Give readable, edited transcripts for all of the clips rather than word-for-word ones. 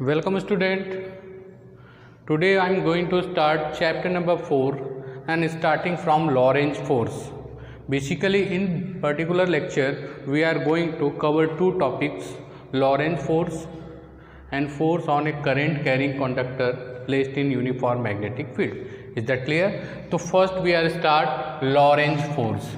Welcome student. Today I am going to start chapter number 4 and starting from Lorentz force. Basically in particular lecture we are going to cover two topics, Lorentz force and force on a current carrying conductor placed in uniform magnetic field. Is that clear? So first we are start Lorentz force.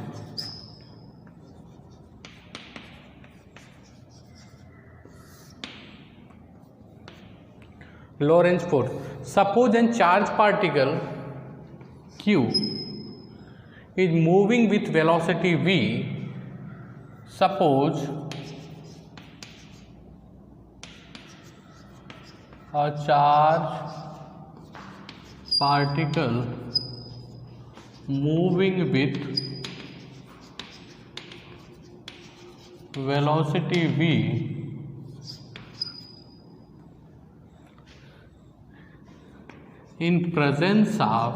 Lorentz force. Suppose a charged particle Q is moving with velocity v. Suppose a charged particle moving with velocity v in presence of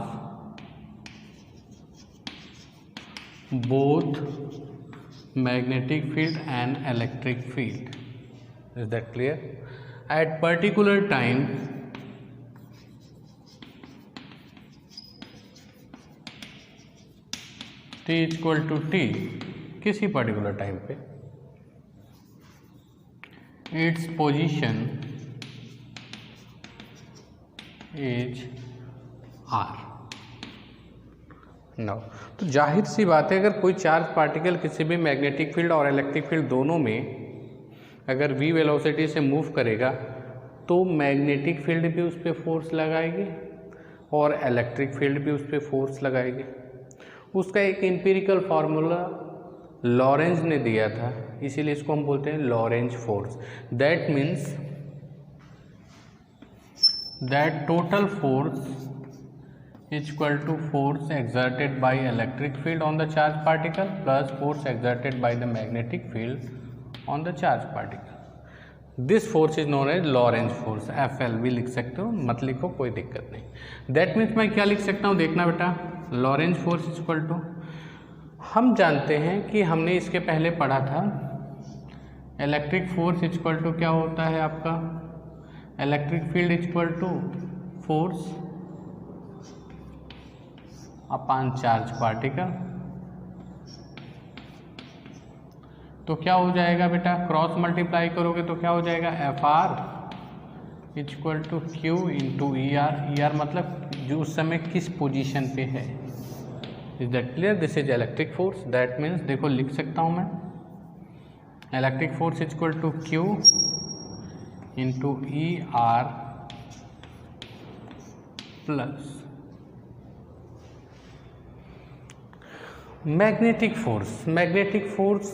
both magnetic field and electric field. Is that clear? At particular time t equal to t, किसी particular time पे its position is r. Now तो जाहिर सी बात है, अगर कोई charge particle किसी भी मैग्नेटिक फील्ड और इलेक्ट्रिक फील्ड दोनों में अगर v वेलोसिटी से मूव करेगा तो मैग्नेटिक फील्ड भी उस पर फोर्स लगाएगी और इलेक्ट्रिक फील्ड भी उस पर फोर्स लगाएगी. उसका एक एम्पिरिकल फार्मूला लॉरेंज ने दिया था, इसीलिए इसको हम बोलते हैं Lorentz force. That means that total force is equal to force exerted by electric field on the charged particle plus force exerted by the magnetic field on the charged particle. This force is known as Lorentz force. FL भी लिख सकते हो, मत लिखो कोई दिक्कत नहीं. That means मैं क्या लिख सकता हूँ, देखना बेटा. Lorentz force is equal to, हम जानते हैं कि हमने इसके पहले पढ़ा था electric force is equal to क्या होता है आपका, electric field is equal to force upon charge particle. तो क्या हो जाएगा बेटा, क्रॉस मल्टीप्लाई करोगे तो क्या हो जाएगा, F R is equal to Q into E R. E R मतलब जो उस समय किस पोजीशन पे है. Is that clear? This is electric force. That means देखो लिख सकता हूं मैं, electric force is equal to Q into E R plus magnetic force. Magnetic force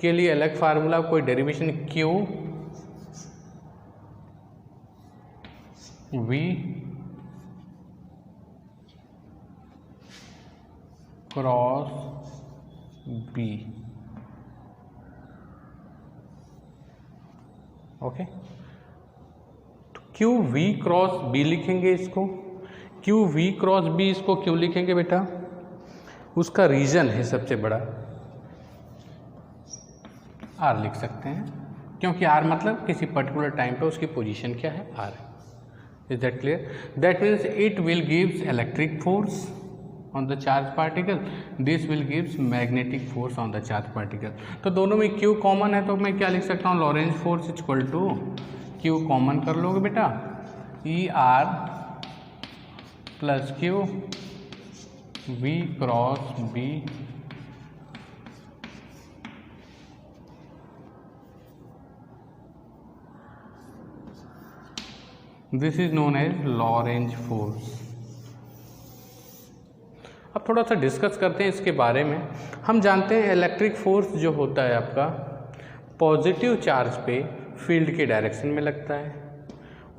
के लिए अलग फार्मूला, कोई derivation, Q V cross B. Okay, तो क्यू वी क्रॉस बी लिखेंगे इसको. क्यू वी क्रॉस बी इसको क्यों लिखेंगे बेटा, उसका रीजन है सबसे बड़ा, आर लिख सकते हैं, क्योंकि आर मतलब किसी पर्टिकुलर टाइम पे उसकी पोजीशन क्या है, R. Is that clear? That means it will gives electric force on the charge particle, this will gives magnetic force on the charge particle. तो दोनों में Q कॉमन है तो मैं क्या लिख सकता हूँ, Lorentz force equal to Q common कर लोगे बेटा, E R plus Q V cross B. This is known as Lorentz force. अब थोड़ा सा डिस्कस करते हैं इसके बारे में. हम जानते हैं इलेक्ट्रिक फोर्स जो होता है आपका पॉजिटिव चार्ज पे फील्ड के डायरेक्शन में लगता है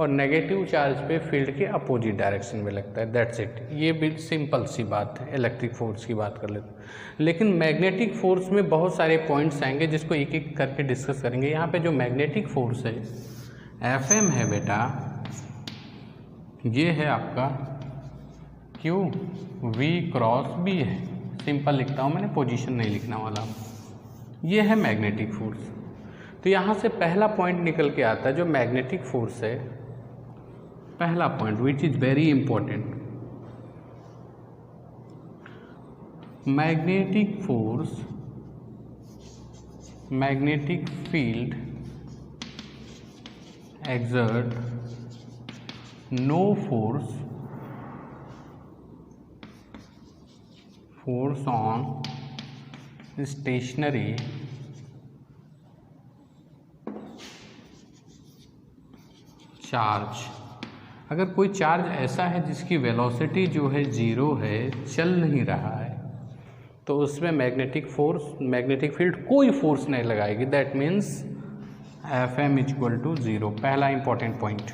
और नेगेटिव चार्ज पे फील्ड के अपोजिट डायरेक्शन में लगता है. That's it. ये भी सिंपल सी बात है. इलेक्ट्रिक फोर्स की बात कर लेते हैं, लेकिन मैग्नेटिक फोर्स में बहुत सारे पॉइंट्स आएंगे जिसको एक एक करके डिस्कस करेंगे. यहाँ पे जो मैग्नेटिक फोर्स है एफ एम है बेटा, ये है आपका क्यू वी क्रॉस बी है. सिंपल लिखता हूँ मैंने, पोजीशन नहीं लिखने वाला. ये है मैग्नेटिक फोर्स. तो यहाँ से पहला पॉइंट निकल के आता है जो मैग्नेटिक फोर्स है, पहला point which is very important, magnetic force, magnetic field exert no force on stationary charge. अगर कोई चार्ज ऐसा है जिसकी वेलोसिटी जो है ज़ीरो है, चल नहीं रहा है, तो उसमें मैग्नेटिक फोर्स, मैग्नेटिक फील्ड कोई फोर्स नहीं लगाएगी। That means Fm equal to zero, पहला इंपॉर्टेंट पॉइंट।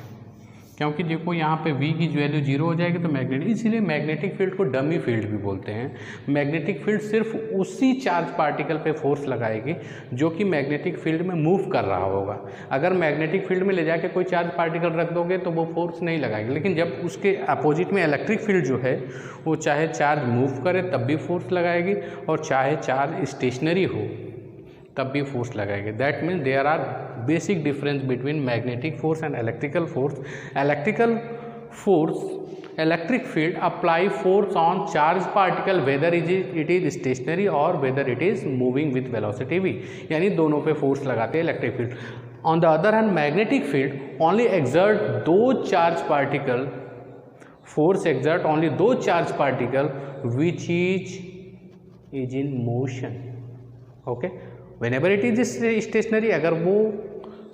क्योंकि देखो यहाँ पे V की वैल्यू जीरो हो जाएगी तो मैग्नेटिक, इसीलिए मैग्नेटिक फील्ड को डमी फील्ड भी बोलते हैं। मैग्नेटिक फील्ड सिर्फ उसी चार्ज पार्टिकल पे फोर्स लगाएगी जो कि मैग्नेटिक फील्ड में मूव कर रहा होगा। अगर मैग्नेटिक फील्ड में ले जाके कोई चार्ज पार्टिकल रख दोगे तो वो फोर्स नहीं लगाएगी, लेकिन जब उसके अपोजिट में इलेक्ट्रिक फील्ड जो है वो चाहे चार्ज मूव करे तब भी फोर्स लगाएगी और चाहे चार्ज स्टेशनरी हो तब भी फोर्स लगाएगी। That means there are basic difference between magnetic force and electrical force. Electrical force, electric field apply force on charge particle whether it is stationary और whether it is moving with velocity v, यानी दोनों पे force लगाते हैं electric field. On the other hand magnetic field only exert to charge particle, force exert only to charge particle which is in motion. Okay, whenever it is stationery, अगर वो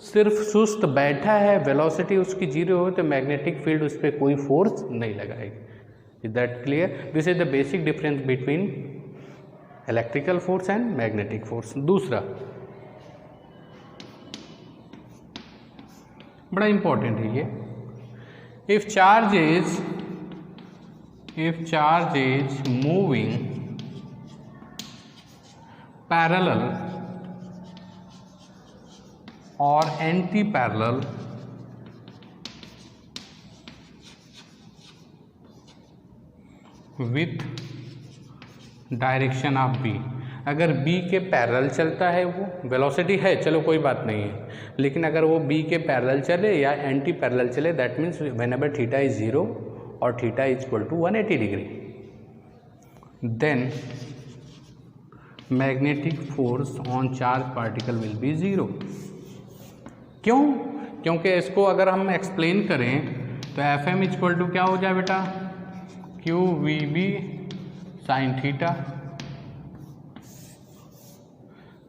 सिर्फ सुस्त बैठा है, वेलोसिटी उसकी जीरो हो, तो मैग्नेटिक फील्ड उस पर कोई फोर्स नहीं लगाएगी। Is that clear? This is the basic difference between electrical force and magnetic force. दूसरा बड़ा इंपॉर्टेंट है ये, if charge is moving parallel or anti-parallel with direction of b, अगर b के पैरेलल चलता है, वो वेलोसिटी है, चलो कोई बात नहीं है, लेकिन अगर वो b के पैरेलल चले या एंटी पैरेलल चले, that means whenever theta is zero और theta is equal to 180 degree, then magnetic force on charge particle will be zero. क्यों? क्योंकि इसको अगर हम एक्सप्लेन करें तो एफ एम इक्वल टू क्या हो जाए बेटा, q v B sine theta.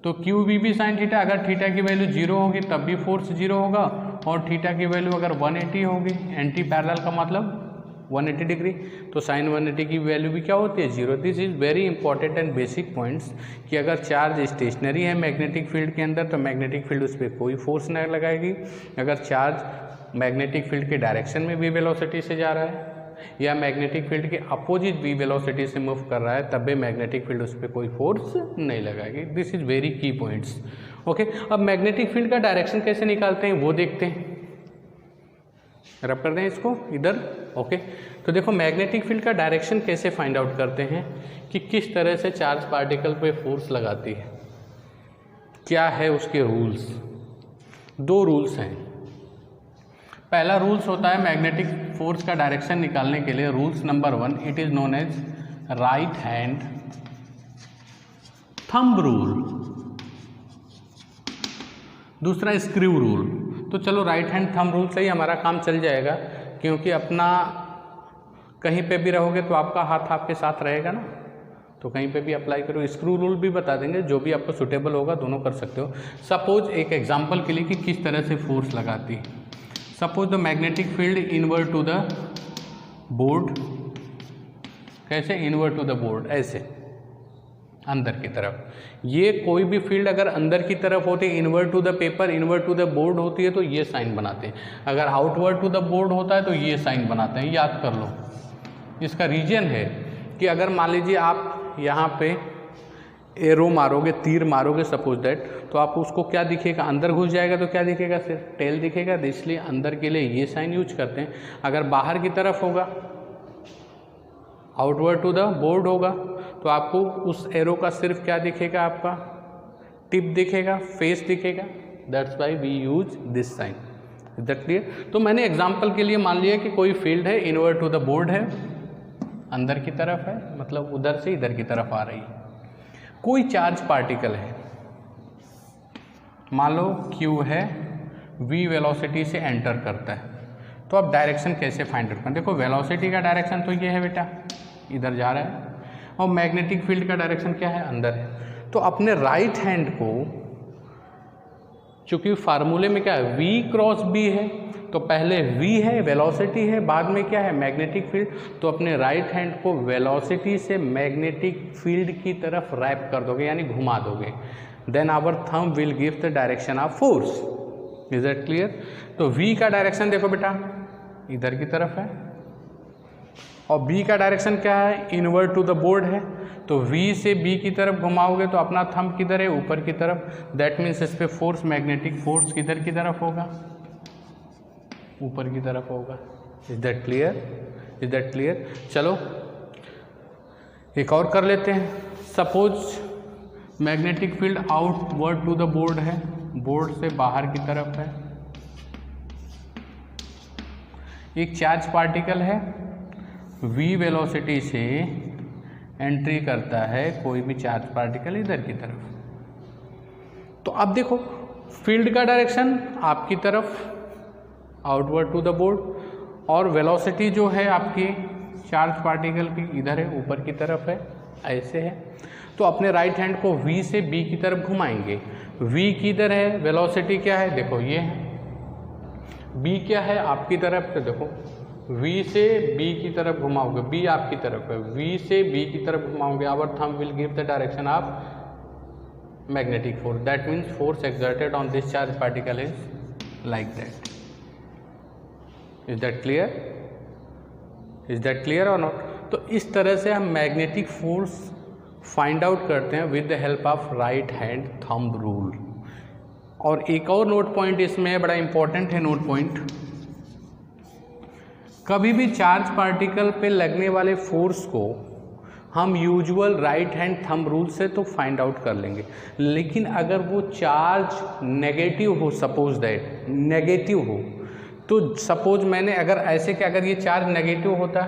तो Q v B sine theta, अगर थीटा की वैल्यू जीरो होगी तब भी फोर्स जीरो होगा, और थीटा की वैल्यू अगर 180 होगी, एंटी पैरेलल का मतलब 180 डिग्री, तो साइन 180 की वैल्यू भी क्या होती है, zero. This is very important and basic points कि अगर चार्ज स्टेशनरी है मैग्नेटिक फील्ड के अंदर तो मैग्नेटिक फील्ड उस पर कोई फोर्स नहीं लगाएगी। अगर चार्ज मैग्नेटिक फील्ड के डायरेक्शन में भी वेलोसिटी से जा रहा है या मैग्नेटिक फील्ड के अपोजिट भी वेलोसिटी से मूव कर रहा है तब भी मैग्नेटिक फील्ड उस पर कोई फोर्स नहीं लगाएगी। दिस इज वेरी की पॉइंट्स। ओके, अब मैग्नेटिक फील्ड का डायरेक्शन कैसे निकालते हैं वो देखते हैं, रब कर दें इसको इधर। ओके, तो देखो मैग्नेटिक फील्ड का डायरेक्शन कैसे फाइंड आउट करते हैं कि किस तरह से चार्ज पार्टिकल पे फोर्स लगाती है, क्या है उसके रूल्स। दो रूल्स हैं। पहला रूल्स होता है मैग्नेटिक फोर्स का डायरेक्शन निकालने के लिए, rules number 1, it is known as right hand thumb rule. दूसरा स्क्रू रूल। तो चलो राइट हैंड थंब रूल से ही हमारा काम चल जाएगा, क्योंकि अपना कहीं पे भी रहोगे तो आपका हाथ आपके साथ रहेगा ना, तो कहीं पे भी अप्लाई करो। स्क्रू रूल भी बता देंगे, जो भी आपको सुटेबल होगा दोनों कर सकते हो। सपोज एक एग्जांपल के लिए कि किस तरह से फोर्स लगाती है। Suppose the magnetic field inward to the board. कैसे? इनवर्ट टू द बोर्ड, ऐसे अंदर की तरफ। ये कोई भी फील्ड अगर अंदर की तरफ होती है, inward to the paper, inward to the board होती है तो ये साइन बनाते हैं। अगर आउटवर्ड टू द बोर्ड होता है तो ये साइन बनाते हैं। याद कर लो, इसका रीजन है कि अगर मान लीजिए आप यहाँ पे एरो मारोगे, तीर मारोगे सपोज दैट, तो आप उसको क्या दिखेगा, अंदर घुस जाएगा तो क्या दिखेगा, सिर्फ टेल दिखेगा। तो इसलिए अंदर के लिए ये साइन यूज करते हैं। अगर बाहर की तरफ होगा, आउटवर्ड टू द बोर्ड होगा, तो आपको उस एरो का सिर्फ क्या दिखेगा, आपका टिप दिखेगा, फेस दिखेगा। That's why we use this sign. Is that clear? तो मैंने एग्जाम्पल के लिए मान लिया कि कोई फील्ड है, इनवर्ट टू द बोर्ड है, अंदर की तरफ है, मतलब उधर से इधर की तरफ आ रही है। कोई चार्ज पार्टिकल है, मान लो Q है, V वेलोसिटी से एंटर करता है, तो अब डायरेक्शन कैसे फाइंड आउट करें? देखो वेलोसिटी का डायरेक्शन तो ये है बेटा, इधर जा रहा है, और मैग्नेटिक फील्ड का डायरेक्शन क्या है? अंदर है। तो अपने राइट हैंड को, चूंकि फार्मूले में क्या है, V क्रॉस B है, तो पहले V है, वेलोसिटी है, बाद में क्या है? Magnetic field. तो अपने राइट हैंड को वेलोसिटी से मैग्नेटिक फील्ड की तरफ रैप कर दोगे, यानी घुमा दोगे। Then our thumb will give the direction of force. Is that clear? तो V का डायरेक्शन देखो बेटा, इधर की तरफ है, और B का डायरेक्शन क्या है? इनवर्ट टू द बोर्ड है। तो V से B की तरफ घुमाओगे तो अपना थंब किधर है? ऊपर की तरफ। दैट मीन्स इस पे फोर्स, मैग्नेटिक फोर्स किधर की तरफ होगा? ऊपर की तरफ होगा। Is that clear? Is that clear? चलो एक और कर लेते हैं। Suppose magnetic field outward to the board है, बोर्ड से बाहर की तरफ है। एक चार्ज पार्टिकल है, V वेलोसिटी से एंट्री करता है कोई भी चार्ज पार्टिकल इधर की तरफ। तो अब देखो फील्ड का डायरेक्शन आपकी तरफ, आउटवर्ड टू द बोर्ड, और वेलोसिटी जो है आपकी चार्ज पार्टिकल की इधर है, ऊपर की तरफ है, ऐसे है। तो अपने राइट हैंड को V से B की तरफ घुमाएंगे। V किधर है? वेलोसिटी क्या है? देखो ये है। B क्या है? आपकी तरफ। तो देखो V से B की तरफ घुमाओगे, B आपकी तरफ है, V से B की तरफ घुमाओगे, our thumb will give the direction of magnetic force. That means force exerted on this charge particle is like that. Is that clear? Is that clear और नॉट? तो इस तरह से हम मैग्नेटिक फोर्स फाइंड आउट करते हैं with the help of right hand thumb rule. और एक और नोट पॉइंट इसमें है, बड़ा इंपॉर्टेंट है नोट पॉइंट। कभी भी चार्ज पार्टिकल पे लगने वाले फोर्स को हम usual right hand thumb rule से तो फाइंड आउट कर लेंगे, लेकिन अगर वो चार्ज नेगेटिव हो, सपोज दैट नेगेटिव हो, तो सपोज मैंने अगर ऐसे कि अगर ये चार्ज नेगेटिव होता,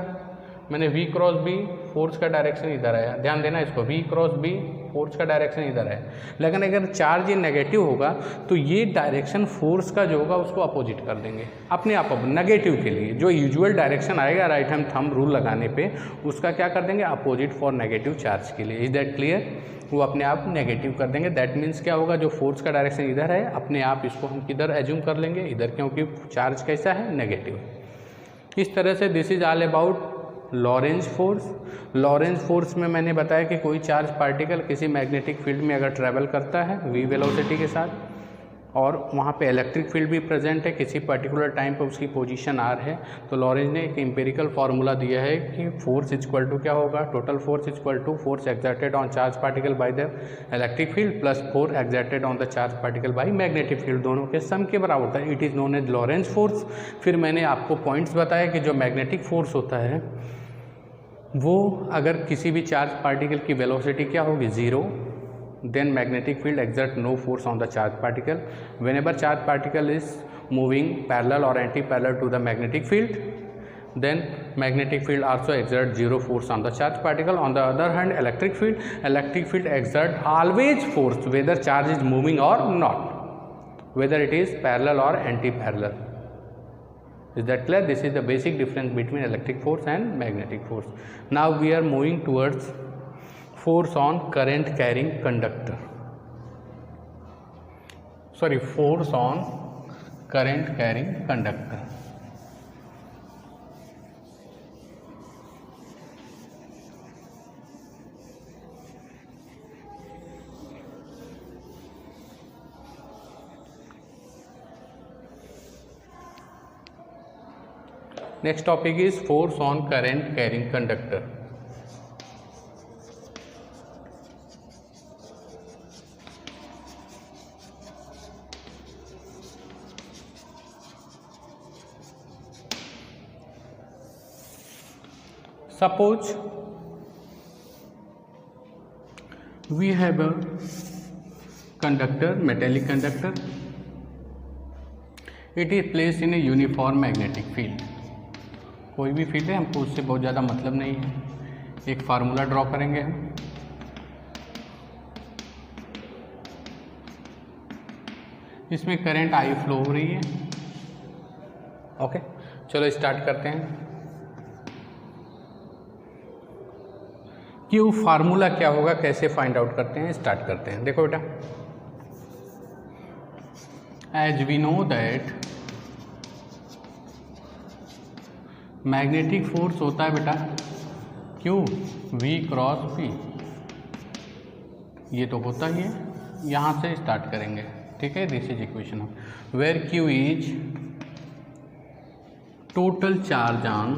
मैंने V क्रॉस B, फोर्स का डायरेक्शन इधर आया, ध्यान देना इसको, V क्रॉस B, फोर्स का डायरेक्शन इधर है। लेकिन अगर चार्ज ये नेगेटिव होगा तो ये डायरेक्शन फोर्स का जो होगा उसको अपोजिट कर देंगे अपने आप। नेगेटिव के लिए जो यूजुअल डायरेक्शन आएगा राइट हैंड थंब रूल लगाने पे, उसका क्या कर देंगे? अपोजिट फॉर नेगेटिव चार्ज के लिए। Is that clear? वो अपने आप नेगेटिव कर देंगे। दैट मीन्स क्या होगा? जो फोर्स का डायरेक्शन इधर है, अपने आप इसको हम किधर एज्यूम कर लेंगे? इधर, क्योंकि चार्ज कैसा है? नेगेटिव। इस तरह से this is all about Lorentz force. Lorentz force में मैंने बताया कि कोई चार्ज पार्टिकल किसी मैग्नेटिक फील्ड में अगर ट्रैवल करता है V वेलोसिटी के साथ, और वहाँ पे इलेक्ट्रिक फील्ड भी प्रेजेंट है, किसी पर्टिकुलर टाइम पे उसकी पोजीशन R है, तो लॉरेंज ने एक एम्पिरिकल फार्मूला दिया है कि फोर्स इक्वल टू क्या होगा? Total force equal to force exerted on charge particle by the electric field plus force exerted on the charge particle by magnetic field, दोनों के सम के बराबर होता है। It is known as Lorentz force. फिर मैंने आपको पॉइंट्स बताया कि जो मैग्नेटिक फोर्स होता है वो अगर किसी भी चार्ज पार्टिकल की वेलोसिटी क्या होगी? 0, then magnetic field exert no force on the charge particle. Whenever charge particle is moving parallel or anti-parallel to the magnetic field, then magnetic field also exert 0 force on the charge particle. On the other hand, electric field exert always force whether charge is moving or not, whether it is parallel or anti-parallel. Is that clear? This is the basic difference between electric force and magnetic force. Now we are moving towards force on current carrying conductor. Sorry, force on current carrying conductor. Next topic is force on current carrying conductor. Suppose we have a conductor, metallic conductor, it is place in a uniform magnetic field. कोई भी field है, हमको उससे बहुत ज़्यादा मतलब नहीं है। एक फार्मूला ड्रॉ करेंगे हम। इसमें करंट आई फ्लो हो रही है। ओके, चलो स्टार्ट करते हैं। क्यू फार्मूला क्या होगा, कैसे फाइंड आउट करते हैं, स्टार्ट करते हैं। देखो बेटा, as we know that magnetic force होता है बेटा क्यू वी क्रॉस पी, ये तो होता ही है। यहाँ से स्टार्ट करेंगे, ठीक है। This is equation of where Q is total charge on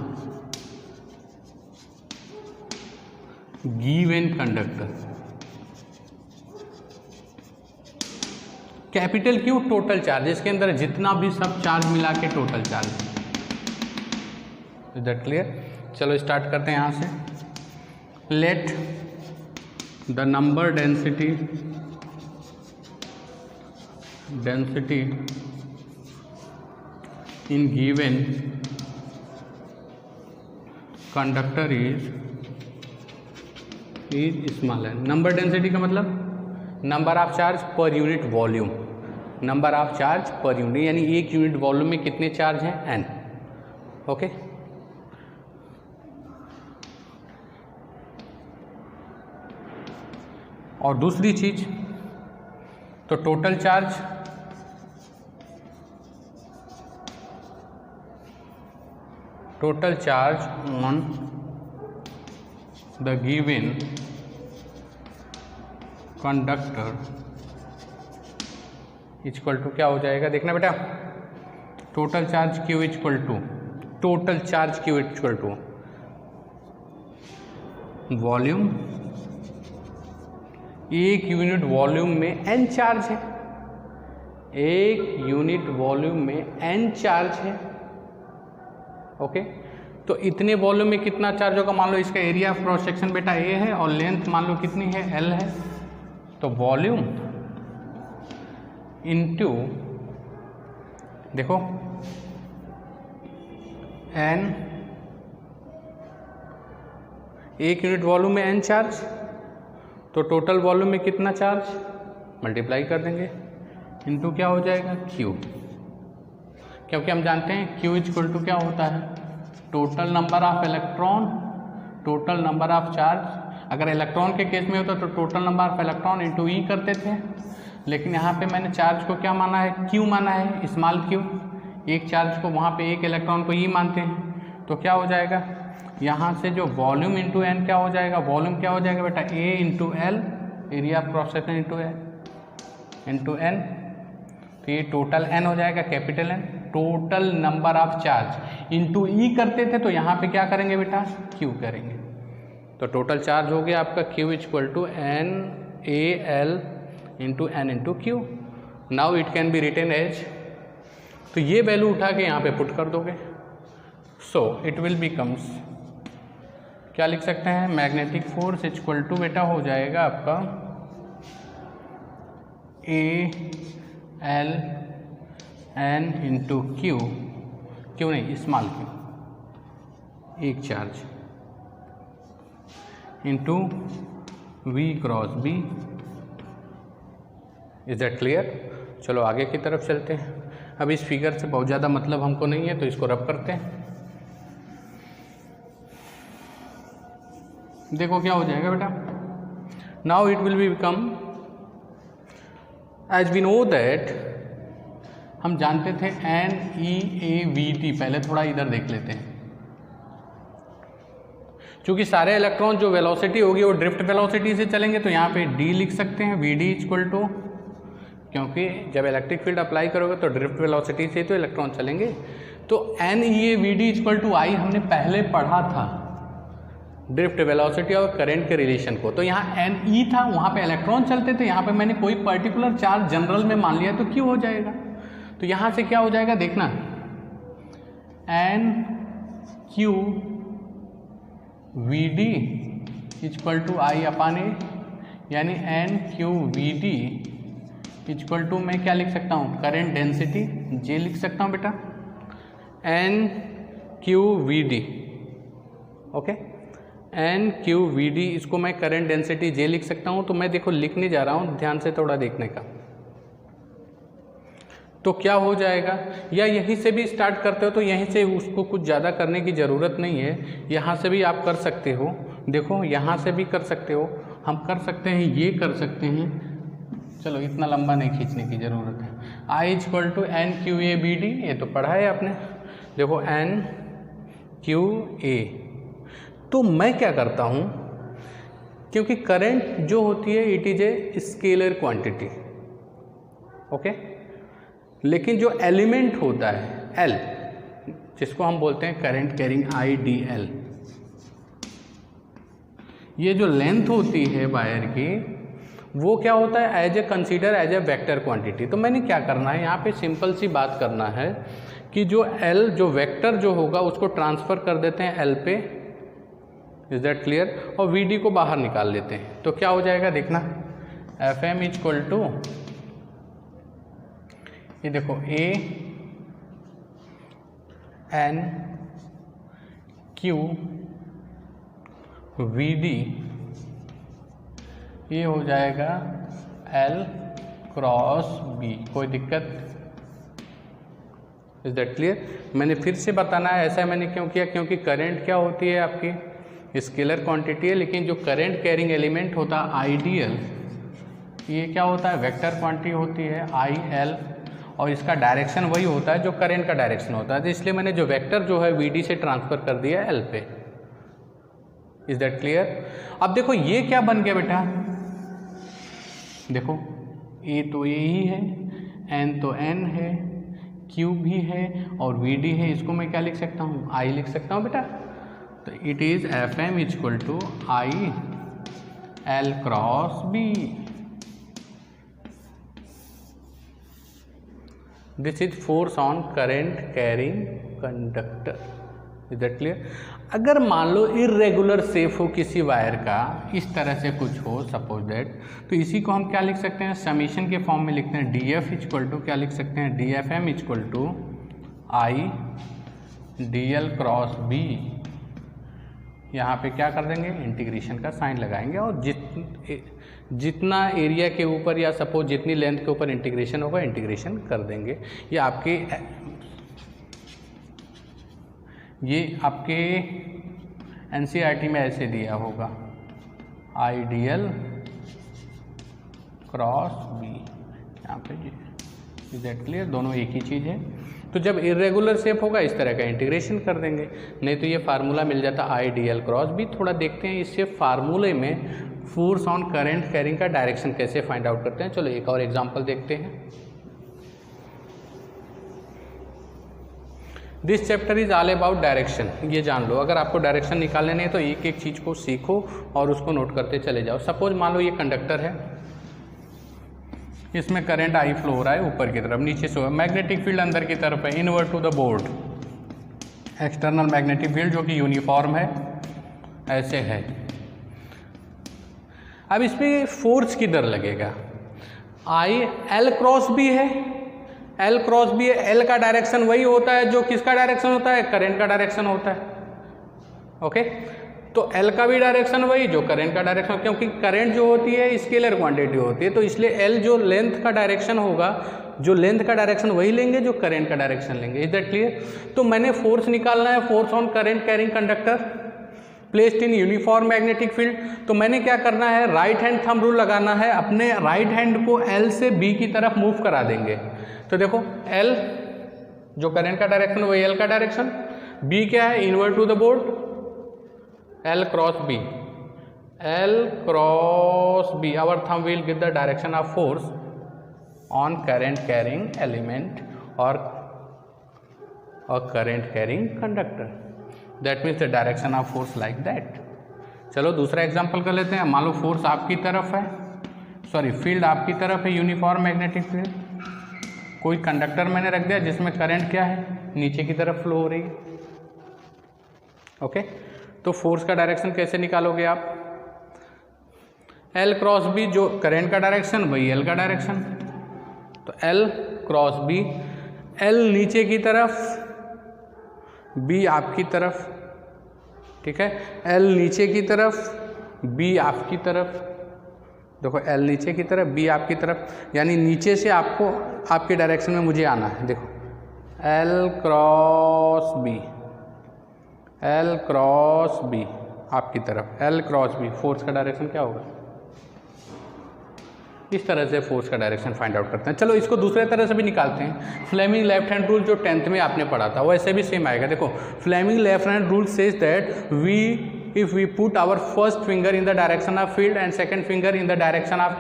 given conductor. Capital Q total charge, इसके अंदर जितना भी सब चार्ज मिला के total charge. Is that clear? चलो स्टार्ट करते हैं यहाँ से। Let the number density in given conductor is small है। नंबर डेंसिटी का मतलब number of charge per unit volume, number of charge per unit, यानी एक यूनिट वॉल्यूम में कितने चार्ज हैं, n। ओके, और दूसरी चीज तो total charge on the given conductor equal to क्या हो जाएगा, देखना बेटा। Total charge Q equal to volume, एक यूनिट वॉल्यूम में n चार्ज है, एक यूनिट वॉल्यूम में n चार्ज है। ओके, तो इतने वॉल्यूम में कितना चार्ज होगा, मान लो इसका एरिया ऑफ क्रॉस सेक्शन बेटा a है और लेंथ मान लो कितनी है, l है। तो वॉल्यूम इनटू, देखो n, एक यूनिट वॉल्यूम में n चार्ज, तो टोटल वॉल्यूम में कितना चार्ज, मल्टीप्लाई कर देंगे, इनटू क्या हो जाएगा, Q। क्योंकि हम जानते हैं Q इक्वल टू क्या होता है, total number of electron, total number of charge. अगर इलेक्ट्रॉन के केस में होता तो total number of electron into e करते थे, लेकिन यहाँ पे मैंने चार्ज को क्या माना है, Q माना है, स्मॉल q। एक चार्ज को, वहाँ पे एक इलेक्ट्रॉन को ई मानते हैं, तो क्या हो जाएगा, यहाँ से जो वॉल्यूम इंटू एन क्या हो जाएगा, वॉल्यूम क्या हो जाएगा बेटा, A into l, area of cross section into n. तो ये टोटल एन हो जाएगा, capital N. Total number of charge into e करते थे, तो यहाँ पे क्या करेंगे बेटा, क्यू करेंगे। तो टोटल चार्ज हो गया आपका Q equal to N A L into N into Q. Now it can be written as, तो ये वैल्यू उठा के यहाँ पे पुट कर दोगे। सो इट विल बिकम्स, क्या लिख सकते हैं, मैग्नेटिक फोर्स इक्वल टू बेटा हो जाएगा आपका A L N into Q, क्यों नहीं, स्मॉल क्यू, एक charge, into V cross B. Is that clear? चलो आगे की तरफ चलते हैं। अब इस फिगर से बहुत ज़्यादा मतलब हमको नहीं है, तो इसको रब करते हैं। देखो क्या हो जाएगा बेटा, now it will be become, as we know that, हम जानते थे N E A V T. पहले थोड़ा इधर देख लेते हैं, क्योंकि सारे इलेक्ट्रॉन जो वेलोसिटी होगी वो ड्रिफ्ट वेलोसिटी से चलेंगे, तो यहाँ पे डी लिख सकते हैं, वी डी इक्वल टू, क्योंकि जब इलेक्ट्रिक फील्ड अप्लाई करोगे तो ड्रिफ्ट वेलोसिटी से तो इलेक्ट्रॉन चलेंगे। तो n E A v d equal to I हमने पहले पढ़ा था, ड्रिफ्ट वेलोसिटी और करंट के रिलेशन को। तो यहाँ एन ई था, वहाँ पे इलेक्ट्रॉन चलते थे, यहाँ पे मैंने कोई पर्टिकुलर चार्ज जनरल में मान लिया, तो क्यों हो जाएगा। तो यहाँ से क्या हो जाएगा, देखना, n Q we d equal to I upon A, यानी n Q we d equal to मैं क्या लिख सकता हूँ, करंट डेंसिटी J लिख सकता हूँ बेटा, N Q we D. Okay, N Q we D, इसको मैं करंट डेंसिटी J लिख सकता हूँ। तो मैं देखो लिखने जा रहा हूँ, ध्यान से थोड़ा देखने का। तो क्या हो जाएगा, या यहीं से भी स्टार्ट करते हो तो यहीं से उसको कुछ ज़्यादा करने की ज़रूरत नहीं है, यहाँ से भी आप कर सकते हो। देखो यहाँ से भी कर सकते हो, हम कर सकते हैं, ये कर सकते हैं। चलो इतना लंबा नहीं खींचने की ज़रूरत है। I equal to n q A v d, ये तो पढ़ा है आपने। देखो एन क्यू ए, तो मैं क्या करता हूँ, क्योंकि करंट जो होती है it is a scalar quantity. Okay, लेकिन जो एलिमेंट होता है एल, जिसको हम बोलते हैं करंट कैरिंग आई डी एल, ये जो लेंथ होती है वायर की, वो क्या होता है, as a consider as a vector quantity. तो मैंने क्या करना है, यहाँ पे सिंपल सी बात करना है कि जो एल, जो वेक्टर जो होगा उसको ट्रांसफ़र कर देते हैं एल पे। Is that clear? और वी डी को बाहर निकाल लेते हैं। तो क्या हो जाएगा देखना, एफ एम इक्वल टू, ये देखो A N Q we D, ये हो जाएगा एल क्रॉस बी। कोई दिक्कत? Is that clear? मैंने फिर से बताना है, ऐसा मैंने क्यों किया, क्योंकि करंट क्या होती है आपकी स्केलर क्वांटिटी है, लेकिन जो करंट कैरिंग एलिमेंट होता है आइडियल, ये क्या होता है, वेक्टर क्वांटिटी होती है आई एल, और इसका डायरेक्शन वही होता है जो करंट का डायरेक्शन होता है। तो इसलिए मैंने जो वेक्टर जो है वी डी से ट्रांसफ़र कर दिया एल पे। Is that clear? अब देखो ये क्या बन गया बेटा, देखो ए तो ए ही है, एन तो एन है, क्यू भी है और वी डी है। इसको मैं क्या लिख सकता हूँ, आई लिख सकता हूँ बेटा। तो it is F M equal to I L cross B. This is force on current carrying conductor. Is that clear? अगर मान लो इरेगुलर शेप हो किसी वायर का, इस तरह से कुछ हो सपोज दैट, तो इसी को हम क्या लिख सकते हैं, समीशन के फॉर्म में लिखते हैं। डी एफ इक्वल टू क्या लिख सकते हैं, D F M equal to I D L cross B. यहाँ पे क्या कर देंगे, इंटीग्रेशन का साइन लगाएंगे, और जितना एरिया के ऊपर या सपोज जितनी लेंथ के ऊपर इंटीग्रेशन होगा इंटीग्रेशन कर देंगे। ये आपके एनसीईआरटी में ऐसे दिया होगा, आइडियल क्रॉस बी, यहाँ पे जी। Is that clear? दोनों एक ही चीज़ है। तो जब इरेगुलर शेप होगा इस तरह का इंटीग्रेशन कर देंगे, नहीं तो ये फार्मूला मिल जाता आइडियल क्रॉस बी। थोड़ा देखते हैं इससे फार्मूले में फोर्स ऑन करंट कैरिंग का डायरेक्शन कैसे फाइंड आउट करते हैं। चलो एक और एग्जांपल देखते हैं। This chapter is all about direction. ये जान लो, अगर आपको डायरेक्शन निकालने नहीं है तो एक एक चीज़ को सीखो और उसको नोट करते चले जाओ। सपोज मान लो ये कंडक्टर है, इसमें करंट आई फ्लो हो रहा है ऊपर की तरफ, नीचे से मैग्नेटिक फील्ड अंदर की तरफ है, inward to the board, external magnetic field जो कि यूनिफॉर्म है, ऐसे है। अब इसमें फोर्स किधर लगेगा, आई एल क्रॉस बी है, एल क्रॉस बी है, एल का डायरेक्शन वही होता है जो किसका डायरेक्शन होता है, करंट का डायरेक्शन होता है। ओके, तो एल का भी डायरेक्शन वही जो करंट का डायरेक्शन, क्योंकि करंट जो होती है स्केलर क्वांटिटी होती है, तो इसलिए एल जो लेंथ का डायरेक्शन होगा, जो लेंथ का डायरेक्शन वही लेंगे जो करंट का डायरेक्शन लेंगे। Is that clear? तो मैंने फोर्स निकालना है, force on current carrying conductor placed in uniform magnetic field. तो मैंने क्या करना है, राइट हैंड थंब रूल लगाना है, अपने राइट हैंड को एल से बी की तरफ मूव करा देंगे। तो देखो एल जो करंट का डायरेक्शन वही एल का डायरेक्शन, बी क्या है, inward to the board, l cross B, l cross B. Our thumb will give the direction of force on current carrying element और current carrying conductor. That means the direction of force like that. चलो दूसरा example कर लेते हैं। मान लो force आपकी तरफ है, सॉरी फील्ड आपकी तरफ है, यूनिफॉर्म मैग्नेटिक फील्ड, कोई कंडक्टर मैंने रख दिया जिसमें करंट क्या है, नीचे की तरफ फ्लो हो रही है। ओके, तो फोर्स का डायरेक्शन कैसे निकालोगे आप, एल क्रॉस बी, जो करंट का डायरेक्शन वही एल का डायरेक्शन, तो L क्रॉस B, L नीचे की तरफ, B आपकी तरफ, ठीक है, L नीचे की तरफ, B आपकी तरफ, देखो L नीचे की तरफ, B आपकी तरफ, यानी नीचे से आपको आपके डायरेक्शन में मुझे आना है। देखो L cross B, L cross B आपकी तरफ, L क्रॉस B, फोर्स का डायरेक्शन क्या होगा? इस तरह से फोर्स का डायरेक्शन फाइंड आउट करते हैं। चलो इसको दूसरे तरह से भी निकालते हैं। फ्लेमिंग लेफ्ट हैंड रूल जो 10th में आपने पढ़ा था वैसे भी सेम आएगा। देखो Fleming left hand rule says that if we put our first finger in the direction of field and second finger in the direction of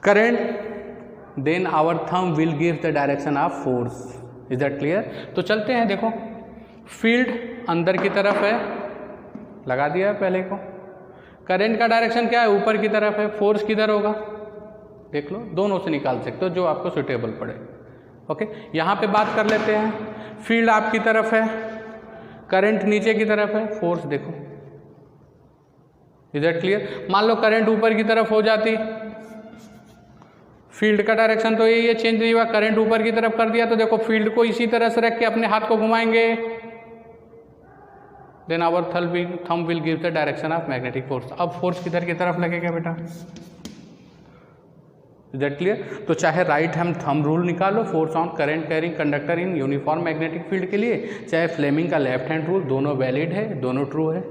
current, then our thumb will give the direction of force. Is that clear? तो चलते हैं। देखो field अंदर की तरफ है, लगा दिया है पहले को। करंट का डायरेक्शन क्या है? ऊपर की तरफ है। फोर्स किधर होगा? देख लो, दोनों से निकाल सकते हो जो आपको सुटेबल पड़े। ओके, यहाँ पे बात कर लेते हैं। फील्ड आपकी तरफ है, करंट नीचे की तरफ है, फोर्स देखो। Is that clear? मान लो करंट ऊपर की तरफ हो जाती, फील्ड का डायरेक्शन तो यही है, चेंज नहीं हुआ। करंट ऊपर की तरफ कर दिया तो देखो फील्ड को इसी तरह से रख के अपने हाथ को घुमाएंगे, then our thumb will give the direction of magnetic force. अब फोर्स किधर की तरफ लगेगा बेटा? Is that clear? तो चाहे राइट हैंड थंब रूल निकालो force on current carrying conductor in uniform magnetic field के लिए, चाहे फ्लेमिंग का लेफ्ट हैंड रूल, दोनों वैलिड है, दोनों ट्रू है।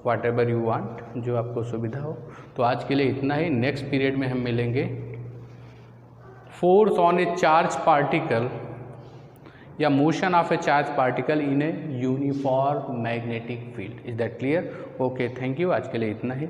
व्हाट एवर यू वांट, जो आपको सुविधा हो। तो आज के लिए इतना ही। नेक्स्ट पीरियड में हम मिलेंगे force on a charge particle या motion of a charge particle in a uniform magnetic field. Is that clear? Okay, thank you. आज के लिए इतना ही।